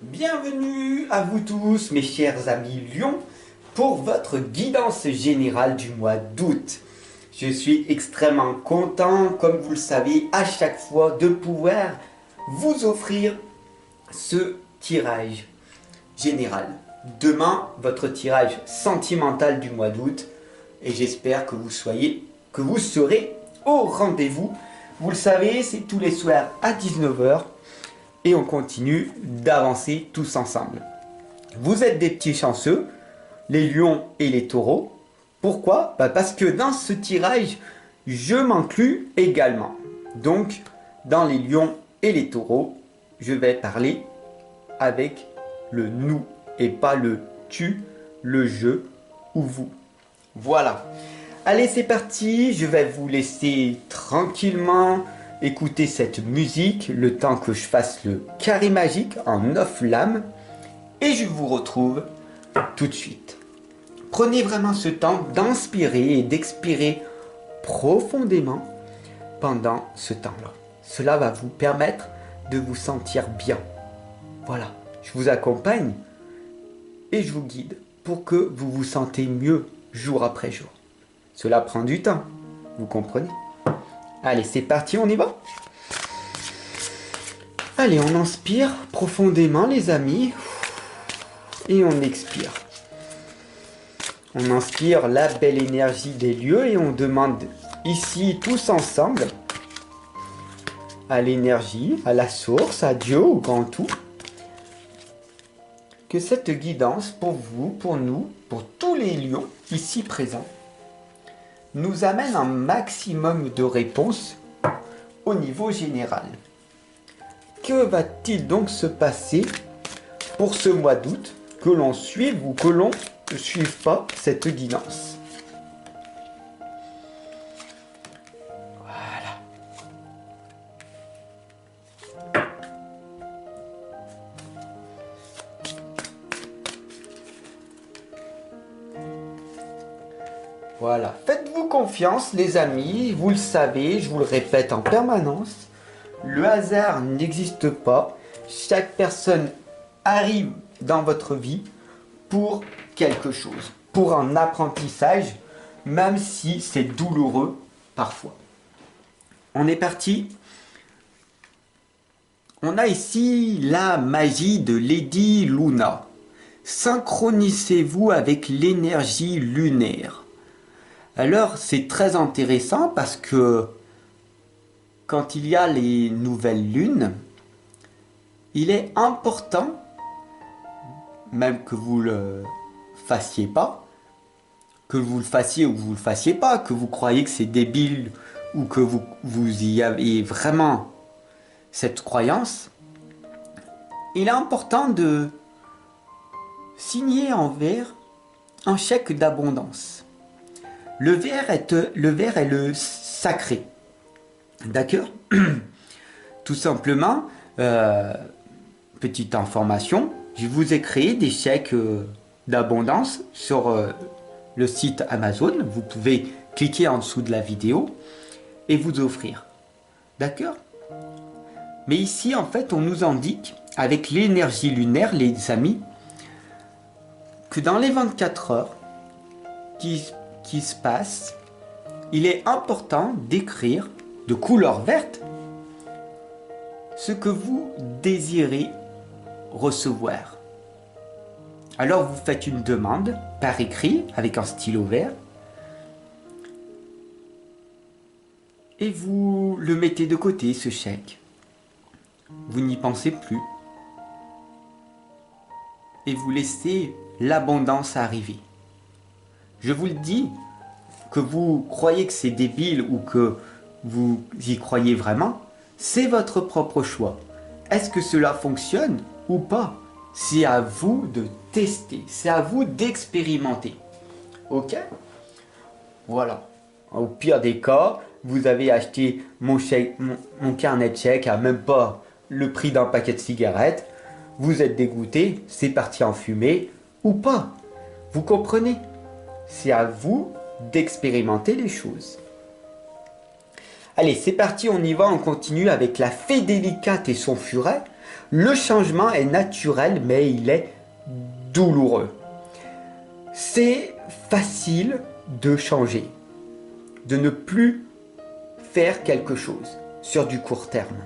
Bienvenue à vous tous, mes chers amis Lions, pour votre guidance générale du mois d'août. Je suis extrêmement content, comme vous le savez, à chaque fois de pouvoir vous offrir ce tirage général. Demain, votre tirage sentimental du mois d'août, et j'espère que vous serez au rendez-vous. Vous le savez, c'est tous les soirs à 19h. Et on continue d'avancer tous ensemble. Vous êtes des petits chanceux, les lions et les taureaux. Pourquoi? Parce que dans ce tirage, je m'inclus également. Donc, dans les lions et les taureaux, je vais parler avec le nous et pas le tu, le je ou vous. Voilà. Allez, c'est parti. Je vais vous laisser tranquillement écoutez cette musique le temps que je fasse le carré magique en 9 lames et je vous retrouve tout de suite. Prenez vraiment ce temps d'inspirer et d'expirer profondément pendant ce temps-là. Cela va vous permettre de vous sentir bien. Voilà, je vous accompagne et je vous guide pour que vous vous sentez mieux jour après jour. Cela prend du temps, vous comprenez ? Allez, c'est parti, on y va? Allez, on inspire profondément, les amis. Et on expire. On inspire la belle énergie des lieux et on demande ici, tous ensemble, à l'énergie, à la source, à Dieu, au grand tout, que cette guidance pour vous, pour nous, pour tous les lions ici présents, nous amène un maximum de réponses au niveau général. Que va-t-il donc se passer pour ce mois d'août, que l'on suive ou que l'on ne suive pas cette guidance? Voilà. Voilà, faites-vous confiance les amis, vous le savez, je vous le répète en permanence, le hasard n'existe pas, chaque personne arrive dans votre vie pour quelque chose, pour un apprentissage, même si c'est douloureux parfois. On est parti. On a ici la magie de Lady Luna. Synchronisez-vous avec l'énergie lunaire. Alors, c'est très intéressant parce que quand il y a les nouvelles lunes, il est important, même que vous le fassiez pas, que vous le fassiez ou que vous le fassiez pas, que vous croyez que c'est débile ou que vous y avez vraiment cette croyance, il est important de signer en vert un chèque d'abondance. Le vert est le sacré. D'accord? Tout simplement, petite information, je vous ai créé des chèques d'abondance sur le site Amazon. Vous pouvez cliquer en dessous de la vidéo et vous offrir. D'accord? Mais ici, en fait, on nous indique, avec l'énergie lunaire, les amis, que dans les 24 heures qui se passe, il est important d'écrire de couleur verte ce que vous désirez recevoir. Alors vous faites une demande par écrit avec un stylo vert et vous le mettez de côté, ce chèque. Vous n'y pensez plus et vous laissez l'abondance arriver. Je vous le dis, que vous croyez que c'est débile ou que vous y croyez vraiment, c'est votre propre choix. Est-ce que cela fonctionne ou pas? C'est à vous de tester, c'est à vous d'expérimenter. Ok? Voilà. Au pire des cas, vous avez acheté mon carnet de chèques à même pas le prix d'un paquet de cigarettes. Vous êtes dégoûté, c'est parti en fumée ou pas. Vous comprenez? C'est à vous d'expérimenter les choses. Allez, c'est parti, on y va, on continue avec la fée délicate et son furet. Le changement est naturel, mais il est douloureux. C'est facile de changer, de ne plus faire quelque chose sur du court terme.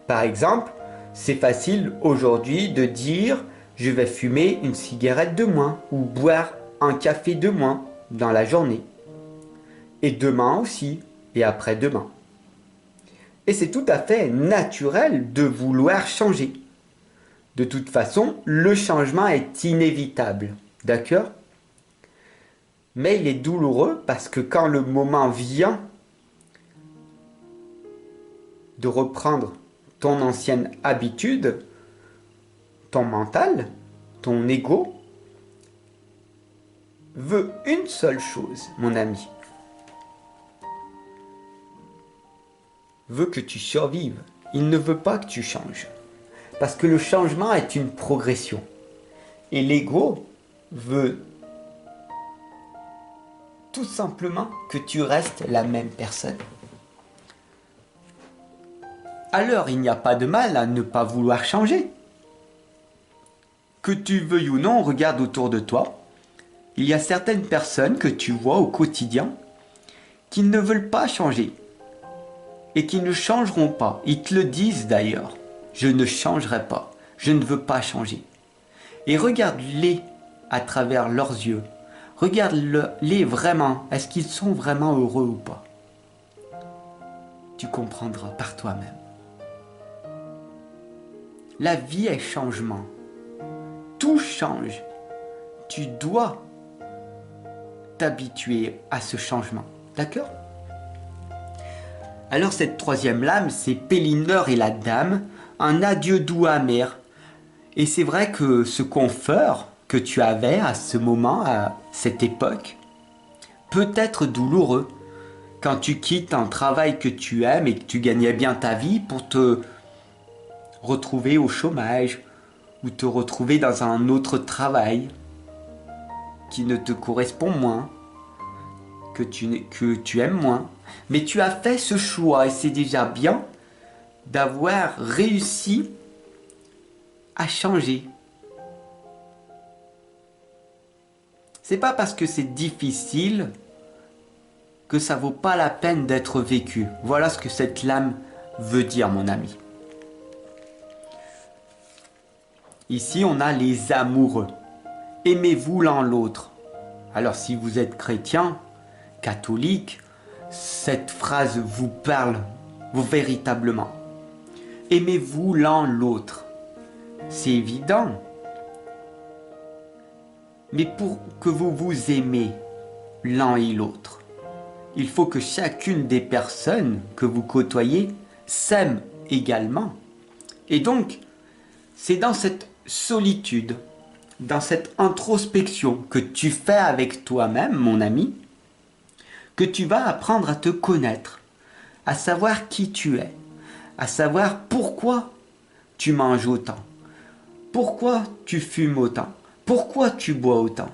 Par exemple, c'est facile aujourd'hui de dire je vais fumer une cigarette de moins ou boire un café de moins dans la journée. Et demain aussi, et après-demain. Et c'est tout à fait naturel de vouloir changer. De toute façon, le changement est inévitable, d'accord? Mais il est douloureux parce que quand le moment vient de reprendre ton ancienne habitude, ton mental, ton ego, veut une seule chose, mon ami. Veut que tu survives. Il ne veut pas que tu changes. Parce que le changement est une progression. Et l'ego veut tout simplement que tu restes la même personne. Alors il n'y a pas de mal à ne pas vouloir changer. Que tu veuilles ou non, regarde autour de toi. Il y a certaines personnes que tu vois au quotidien qui ne veulent pas changer. Et qui ne changeront pas. Ils te le disent d'ailleurs. Je ne changerai pas. Je ne veux pas changer. Et regarde-les à travers leurs yeux. Regarde-les vraiment. Est-ce qu'ils sont vraiment heureux ou pas? Tu comprendras par toi-même. La vie est changement. Tout change. Tu dois t'habituer à ce changement. D'accord? Alors cette troisième lame, c'est Pélinore et la dame, un adieu doux amer. Et c'est vrai que ce confort que tu avais à ce moment, à cette époque, peut être douloureux quand tu quittes un travail que tu aimes et que tu gagnais bien ta vie pour te retrouver au chômage ou te retrouver dans un autre travail qui ne te correspond moins, que tu aimes moins. Mais tu as fait ce choix et c'est déjà bien d'avoir réussi à changer. C'est pas parce que c'est difficile que ça vaut pas la peine d'être vécu. Voilà ce que cette lame veut dire, mon ami. Ici, on a les amoureux. Aimez-vous l'un l'autre. Alors, si vous êtes chrétien, catholique, cette phrase vous parle véritablement. Aimez-vous l'un l'autre. C'est évident. Mais pour que vous vous aimez l'un et l'autre, il faut que chacune des personnes que vous côtoyez s'aime également. Et donc, c'est dans cette solitude, dans cette introspection que tu fais avec toi-même, mon ami, que tu vas apprendre à te connaître, à savoir qui tu es, à savoir pourquoi tu manges autant, pourquoi tu fumes autant, pourquoi tu bois autant,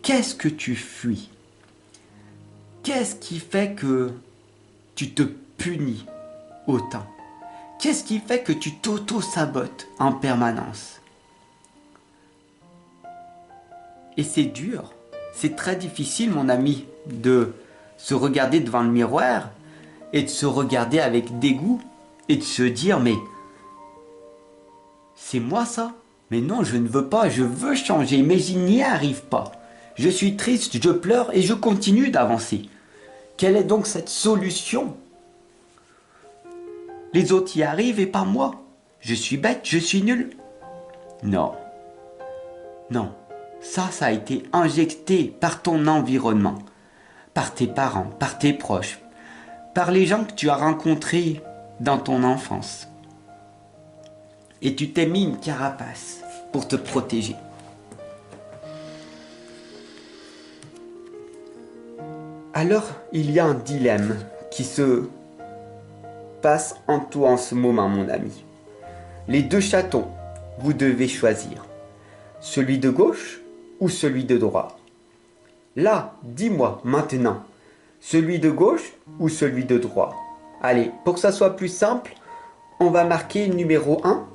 qu'est-ce que tu fuis, qu'est-ce qui fait que tu te punis autant, qu'est-ce qui fait que tu t'auto-sabotes en permanence. Et c'est dur, c'est très difficile, mon ami, de se regarder devant le miroir et de se regarder avec dégoût et de se dire mais c'est moi ça? Mais non, je ne veux pas, je veux changer, mais je n'y arrive pas. Je suis triste, je pleure et je continue d'avancer. Quelle est donc cette solution? Les autres y arrivent et pas moi. Je suis bête, je suis nul. Non. Non. Ça a été injecté par ton environnement, par tes parents, par tes proches, par les gens que tu as rencontrés dans ton enfance. Et tu t'es mis une carapace pour te protéger. Alors, il y a un dilemme qui se passe en toi en ce moment, mon ami. Les deux chatons, vous devez choisir. Celui de gauche ou celui de droite? Là, dis-moi maintenant, celui de gauche ou celui de droite? Allez, pour que ça soit plus simple, on va marquer numéro 1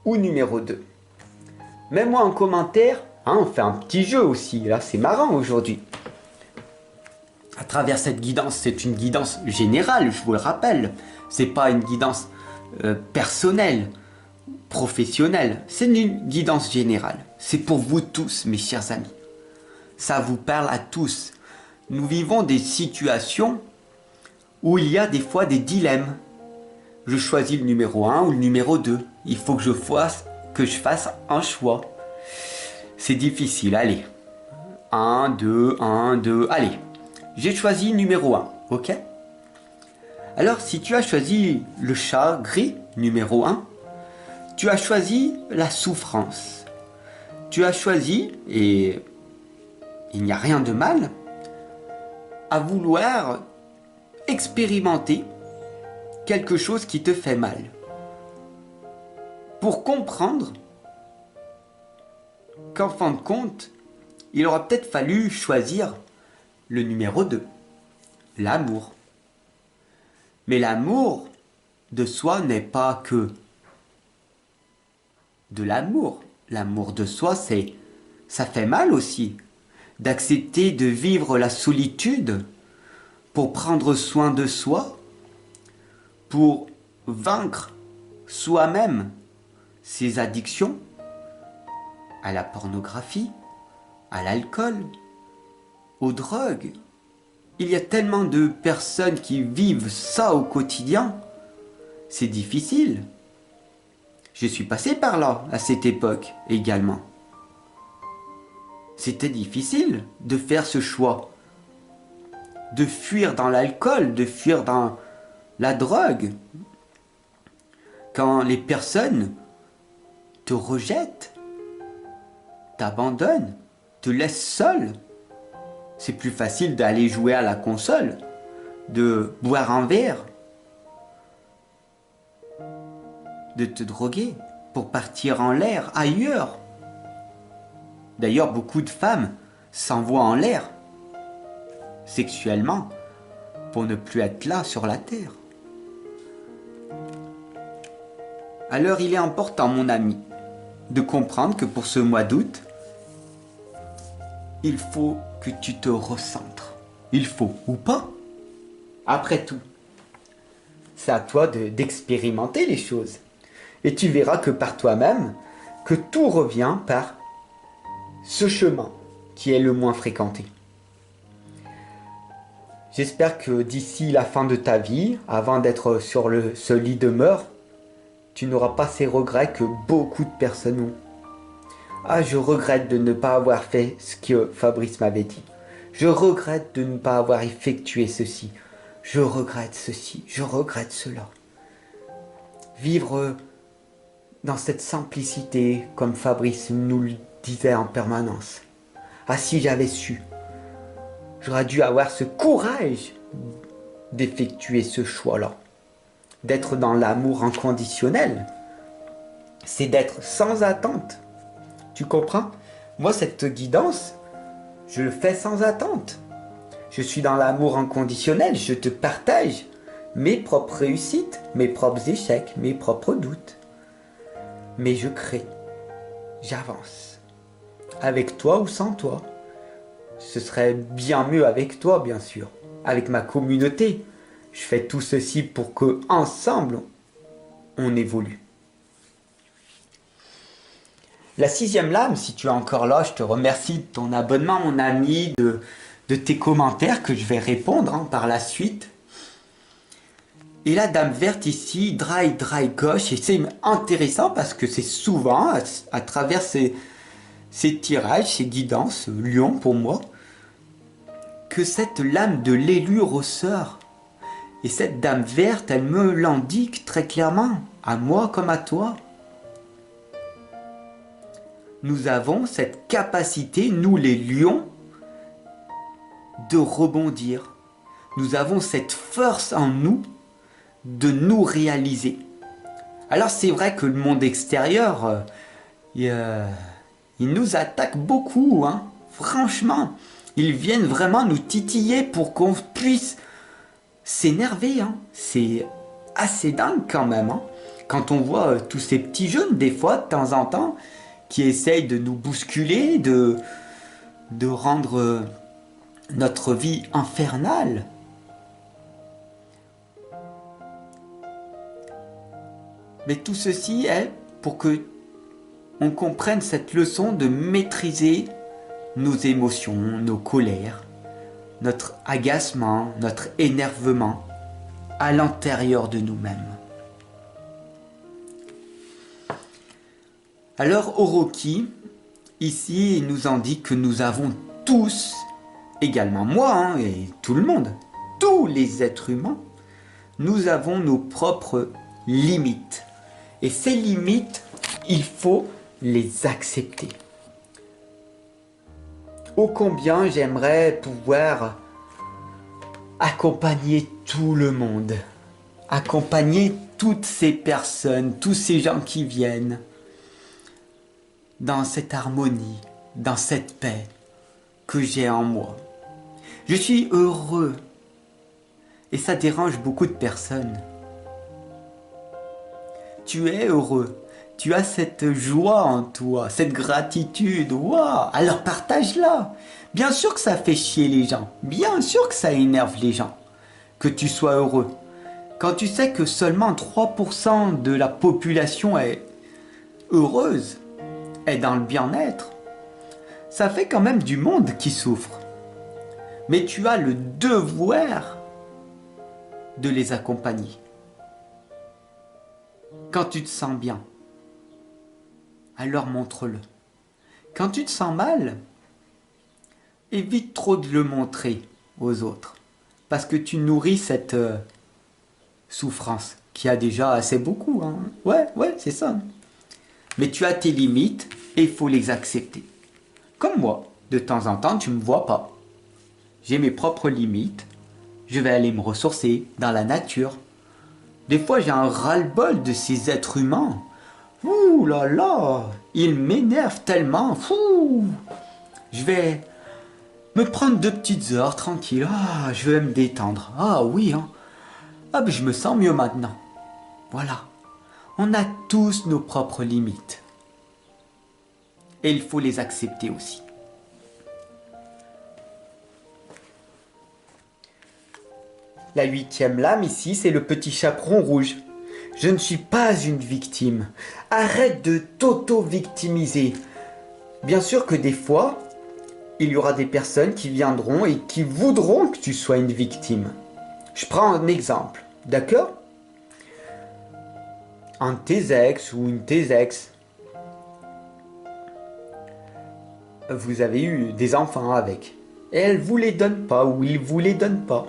ou numéro 2. Mets-moi en commentaire, hein, on fait un petit jeu aussi, là c'est marrant aujourd'hui. À travers cette guidance, c'est une guidance générale, je vous le rappelle. C'est pas une guidance personnelle, professionnelle, c'est une guidance générale. C'est pour vous tous, mes chers amis. Ça vous parle à tous. Nous vivons des situations où il y a des fois des dilemmes. Je choisis le numéro 1 ou le numéro 2. Il faut que je fasse un choix. C'est difficile, allez. 1, 2, 1, 2, allez. J'ai choisi numéro 1, ok? Alors, si tu as choisi le chat gris, numéro 1, tu as choisi la souffrance. Tu as choisi, et il n'y a rien de mal, à vouloir expérimenter quelque chose qui te fait mal. Pour comprendre qu'en fin de compte, il aura peut-être fallu choisir le numéro 2, l'amour. Mais l'amour de soi n'est pas que de l'amour. L'amour de soi, ça fait mal aussi. D'accepter de vivre la solitude pour prendre soin de soi, pour vaincre soi-même ses addictions à la pornographie, à l'alcool, aux drogues. Il y a tellement de personnes qui vivent ça au quotidien. C'est difficile. Je suis passé par là à cette époque également. C'était difficile de faire ce choix. De fuir dans l'alcool, de fuir dans la drogue. Quand les personnes te rejettent, t'abandonnent, te laissent seul, c'est plus facile d'aller jouer à la console, de boire un verre, de te droguer pour partir en l'air, ailleurs. D'ailleurs, beaucoup de femmes s'envoient en l'air, sexuellement, pour ne plus être là sur la terre. Alors il est important, mon ami, de comprendre que pour ce mois d'août, il faut que tu te recentres. Il faut, ou pas. Après tout, c'est à toi d'expérimenter les choses. Et tu verras que par toi-même, que tout revient par ce chemin qui est le moins fréquenté. J'espère que d'ici la fin de ta vie, avant d'être sur ce lit de mort, tu n'auras pas ces regrets que beaucoup de personnes ont. Ah, je regrette de ne pas avoir fait ce que Fabrice m'avait dit. Je regrette de ne pas avoir effectué ceci. Je regrette ceci, je regrette cela. Vivre dans cette simplicité, comme Fabrice nous le disait en permanence. Ah, si j'avais su, j'aurais dû avoir ce courage d'effectuer ce choix-là. D'être dans l'amour inconditionnel. C'est d'être sans attente. Tu comprends? Moi, cette guidance, je le fais sans attente. Je suis dans l'amour inconditionnel. Je te partage mes propres réussites, mes propres échecs, mes propres doutes. Mais je crée. J'avance. Avec toi ou sans toi. Ce serait bien mieux avec toi, bien sûr. Avec ma communauté. Je fais tout ceci pour que, ensemble, on évolue. La 6e lame, si tu es encore là, je te remercie de ton abonnement, mon ami, de tes commentaires que je vais répondre par la suite. Et la dame verte ici, dry gauche, et c'est intéressant parce que c'est souvent, à travers ces tirages, ces guidances, lion pour moi, que cette lame de l'élu ressort. Et cette dame verte, elle me l'indique très clairement, à moi comme à toi. Nous avons cette capacité, nous les lions, de rebondir. Nous avons cette force en nous de nous réaliser. Alors c'est vrai que le monde extérieur, il nous attaque beaucoup, hein. Franchement. Ils viennent vraiment nous titiller pour qu'on puisse s'énerver. Hein. C'est assez dingue quand même. Hein. Quand on voit tous ces petits jeunes, des fois, de temps en temps, qui essayent de nous bousculer, de rendre notre vie infernale. Mais tout ceci est pour que on comprenne cette leçon de maîtriser nos émotions, nos colères, notre agacement, notre énervement à l'intérieur de nous-mêmes. Alors Orochi, ici, il nous indique que nous avons tous, également moi et tout le monde, tous les êtres humains, nous avons nos propres limites. Et ces limites, il faut les accepter. Ô combien j'aimerais pouvoir accompagner tout le monde, accompagner toutes ces personnes, tous ces gens qui viennent dans cette harmonie, dans cette paix que j'ai en moi. Je suis heureux et ça dérange beaucoup de personnes. Tu es heureux, tu as cette joie en toi, cette gratitude, waouh, alors partage-la. Bien sûr que ça fait chier les gens, bien sûr que ça énerve les gens, que tu sois heureux. Quand tu sais que seulement 3% de la population est heureuse, est dans le bien-être, ça fait quand même du monde qui souffre. Mais tu as le devoir de les accompagner. Quand tu te sens bien, alors montre-le. Quand tu te sens mal, évite trop de le montrer aux autres. Parce que tu nourris cette souffrance qui a déjà assez beaucoup. Hein. Ouais, c'est ça. Mais tu as tes limites et il faut les accepter. Comme moi, de temps en temps, tu ne me vois pas. J'ai mes propres limites. Je vais aller me ressourcer dans la nature. Des fois, j'ai un ras-le-bol de ces êtres humains. Ouh là là, ils m'énervent tellement. Fou. Je vais me prendre 2 petites heures tranquille. Ah, je vais me détendre. Ah oui, hein. Ah, ben, je me sens mieux maintenant. Voilà. On a tous nos propres limites. Et il faut les accepter aussi. La 8e lame ici, c'est le petit chaperon rouge. Je ne suis pas une victime. Arrête de t'auto-victimiser. Bien sûr que des fois, il y aura des personnes qui viendront et qui voudront que tu sois une victime. Je prends un exemple, d'accord? Un de tes ex ou une de tes ex. Vous avez eu des enfants avec. Et elle ne vous les donne pas ou ils ne vous les donnent pas.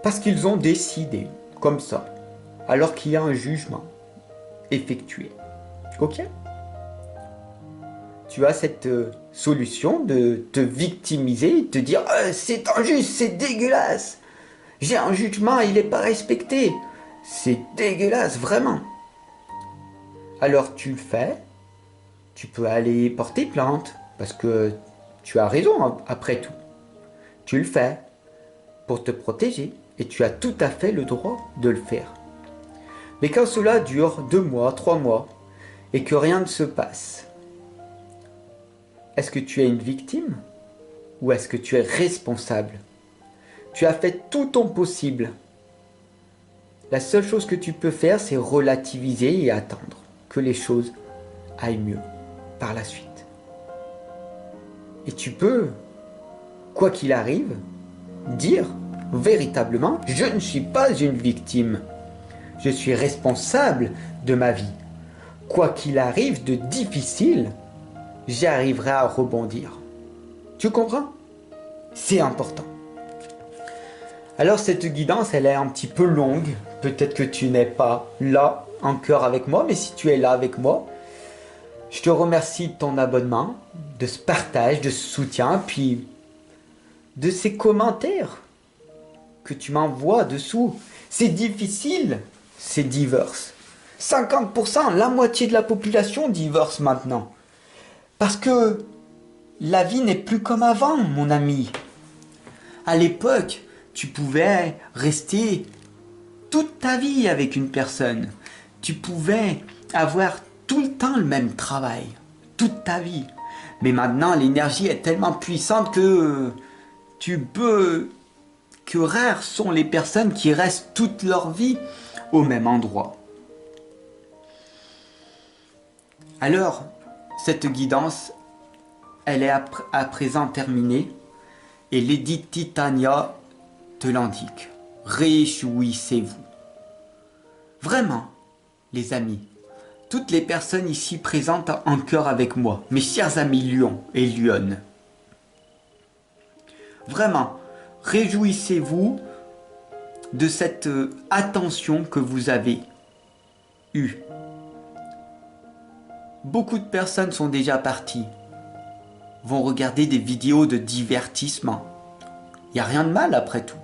Parce qu'ils ont décidé, comme ça, alors qu'il y a un jugement effectué. Ok? Tu as cette solution de te victimiser, de te dire c'est injuste, c'est dégueulasse. J'ai un jugement, il n'est pas respecté. C'est dégueulasse, vraiment. Alors tu le fais, tu peux aller porter plainte, parce que tu as raison après tout. Tu le fais pour te protéger. Et tu as tout à fait le droit de le faire. Mais quand cela dure 2 mois, 3 mois, et que rien ne se passe, est-ce que tu es une victime? Ou est-ce que tu es responsable? Tu as fait tout ton possible. La seule chose que tu peux faire, c'est relativiser et attendre que les choses aillent mieux par la suite. Et tu peux, quoi qu'il arrive, dire véritablement, je ne suis pas une victime. Je suis responsable de ma vie. Quoi qu'il arrive de difficile, j'arriverai à rebondir. Tu comprends? C'est important. Alors cette guidance, elle est un petit peu longue. Peut-être que tu n'es pas là en cœur avec moi, mais si tu es là avec moi, je te remercie de ton abonnement, de ce partage, de ce soutien, puis de ces commentaires que tu m'envoies dessous. C'est difficile, ces divorces. 50%, la moitié de la population divorce maintenant. Parce que la vie n'est plus comme avant, mon ami. À l'époque, tu pouvais rester toute ta vie avec une personne. tu pouvais avoir tout le temps le même travail, toute ta vie. Mais maintenant, l'énergie est tellement puissante que que rares sont les personnes qui restent toute leur vie au même endroit. Alors, cette guidance, elle est à présent terminée et Lady Titania te l'indique. Réjouissez-vous. Vraiment, les amis, toutes les personnes ici présentes en cœur avec moi, mes chers amis lions et lionnes. Vraiment, réjouissez-vous de cette attention que vous avez eue. Beaucoup de personnes sont déjà parties, vont regarder des vidéos de divertissement. Il n'y a rien de mal après tout.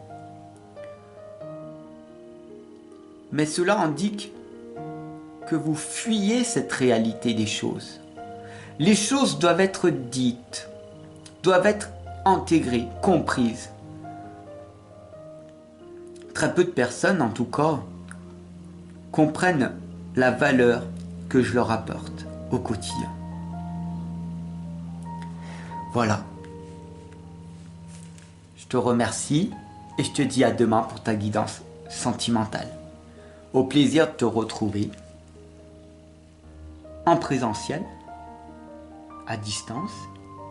Mais cela indique que vous fuyez cette réalité des choses. Les choses doivent être dites, doivent être intégrées, comprises. Très peu de personnes, en tout cas, comprennent la valeur que je leur apporte au quotidien. Voilà. Je te remercie et je te dis à demain pour ta guidance sentimentale. Au plaisir de te retrouver en présentiel, à distance,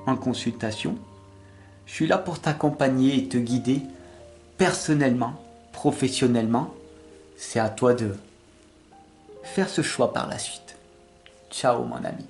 en consultation. Je suis là pour t'accompagner et te guider personnellement, professionnellement. C'est à toi de faire ce choix par la suite. Ciao mon ami.